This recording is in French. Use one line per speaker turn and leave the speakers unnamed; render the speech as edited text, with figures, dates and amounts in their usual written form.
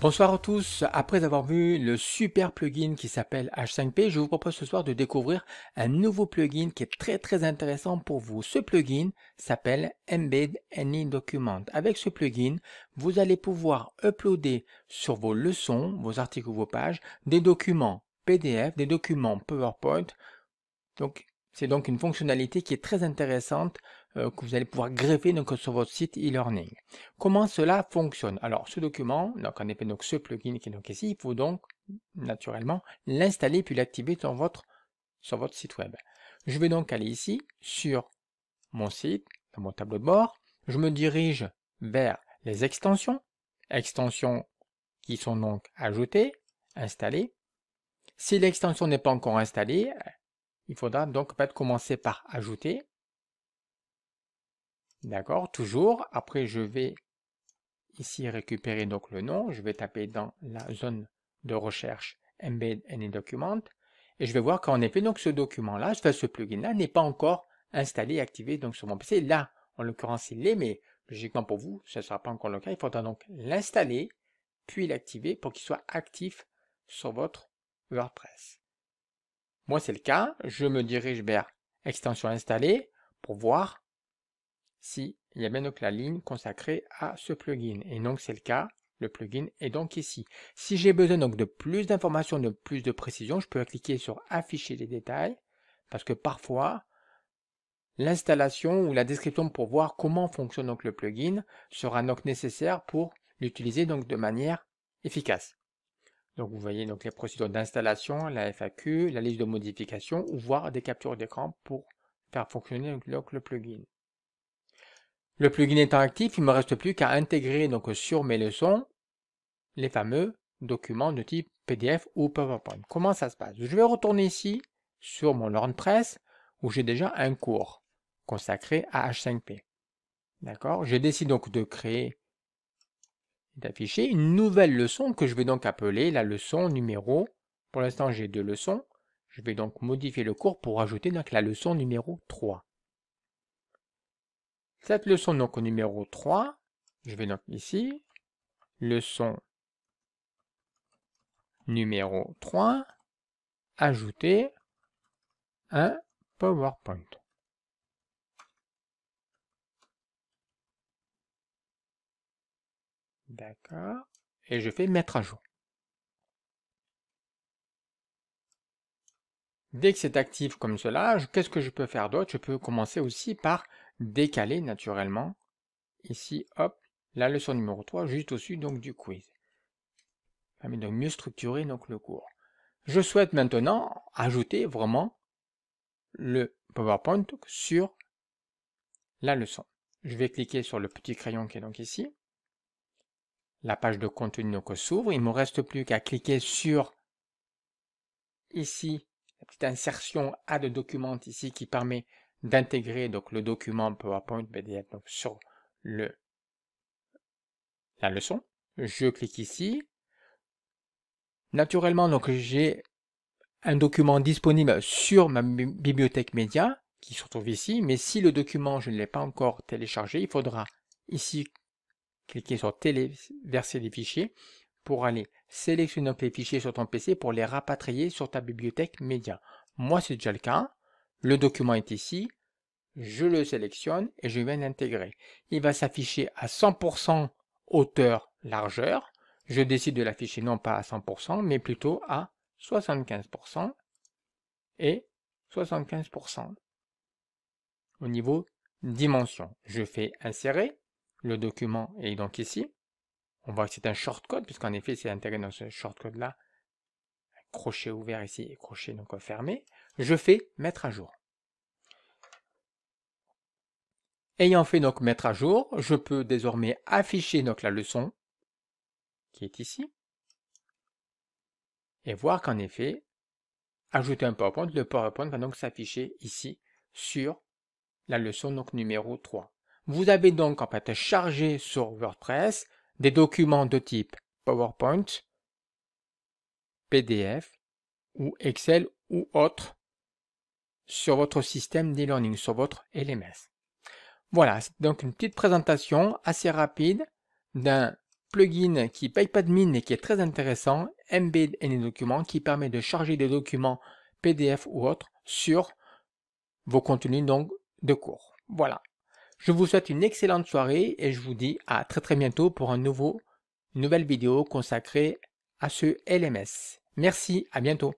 Bonsoir à tous, après avoir vu le super plugin qui s'appelle H5P, je vous propose ce soir de découvrir un nouveau plugin qui est très intéressant pour vous. Ce plugin s'appelle Embed Any Document. Avec ce plugin, vous allez pouvoir uploader sur vos leçons, vos articles ou vos pages, des documents PDF, des documents PowerPoint. C'est donc une fonctionnalité qui est très intéressante que vous allez pouvoir greffer donc, sur votre site e-learning. Comment cela fonctionne? Alors, ce document, donc en effet, donc ce plugin qui est donc ici, il faut donc naturellement l'installer puis l'activer sur votre site web. Je vais donc aller ici sur mon site, dans mon tableau de bord. Je me dirige vers les extensions qui sont donc ajoutées, installées. Si l'extension n'est pas encore installée, il faudra donc commencer par ajouter. D'accord, toujours. Après, je vais ici récupérer donc le nom. Je vais taper dans la zone de recherche Embed Any Document. Et je vais voir qu'en effet, donc ce document-là, ce plugin-là n'est pas encore installé et activé donc sur mon PC. Là, en l'occurrence, il l'est, mais logiquement pour vous, ce ne sera pas encore le cas. Il faudra donc l'installer, puis l'activer pour qu'il soit actif sur votre WordPress. Moi, c'est le cas. Je me dirige vers extension installée pour voir s'il y a bien donc la ligne consacrée à ce plugin. Et donc, c'est le cas. Le plugin est donc ici. Si j'ai besoin donc de plus d'informations, de plus de précision, je peux cliquer sur afficher les détails parce que parfois, l'installation ou la description pour voir comment fonctionne donc le plugin sera donc nécessaire pour l'utiliser donc de manière efficace. Donc vous voyez donc les procédures d'installation, la FAQ, la liste de modifications ou voir des captures d'écran pour faire fonctionner donc le plugin. Le plugin étant actif, il ne me reste plus qu'à intégrer donc sur mes leçons les fameux documents de type PDF ou PowerPoint. Comment ça se passe? Je vais retourner ici sur mon LearnPress où j'ai déjà un cours consacré à H5P. D'accord? Je décide donc de créer d'afficher une nouvelle leçon que je vais donc appeler la leçon numéro. Pour l'instant, j'ai 2 leçons. Je vais donc modifier le cours pour ajouter donc la leçon numéro 3. Cette leçon donc au numéro 3, je vais donc ici, leçon numéro 3, ajouter un PowerPoint. D'accord. Et je fais mettre à jour. Dès que c'est actif comme cela, qu'est-ce que je peux faire d'autre? Je peux commencer aussi par décaler naturellement. Ici, hop, la leçon numéro 3, juste au-dessus donc du quiz. Ça permet de mieux structurer donc le cours. Je souhaite maintenant ajouter vraiment le PowerPoint sur la leçon. Je vais cliquer sur le petit crayon qui est donc ici. La page de contenu donc s'ouvre. Il ne me reste plus qu'à cliquer sur ici la petite insertion Add document ici qui permet d'intégrer donc le document PowerPoint PDF donc sur la leçon. Je clique ici. Naturellement, donc j'ai un document disponible sur ma bibliothèque média qui se retrouve ici, mais si le document je ne l'ai pas encore téléchargé, il faudra ici cliquer sur téléverser les fichiers pour aller sélectionner les fichiers sur ton PC pour les rapatrier sur ta bibliothèque média. Moi, c'est déjà le cas. Le document est ici. Je le sélectionne et je viens l'intégrer. Il va s'afficher à 100% hauteur, largeur. Je décide de l'afficher non pas à 100%, mais plutôt à 75% et 75% au niveau dimension. Je fais insérer. Le document est donc ici. On voit que c'est un shortcode, puisqu'en effet, c'est intégré dans ce shortcode-là. Crochet ouvert ici et crochet donc fermé. Je fais mettre à jour. Ayant fait donc mettre à jour, je peux désormais afficher donc la leçon qui est ici et voir qu'en effet, ajouter un PowerPoint, le PowerPoint va donc s'afficher ici sur la leçon donc numéro 3. Vous avez donc en fait chargé sur WordPress des documents de type PowerPoint, PDF ou Excel ou autre sur votre système d'e-learning, sur votre LMS. Voilà, c'est donc une petite présentation assez rapide d'un plugin qui paye pas de mine et qui est très intéressant, Embed Any Document, qui permet de charger des documents PDF ou autres sur vos contenus donc de cours. Voilà. Je vous souhaite une excellente soirée et je vous dis à très bientôt pour une nouvelle vidéo consacrée à ce LMS. Merci, à bientôt.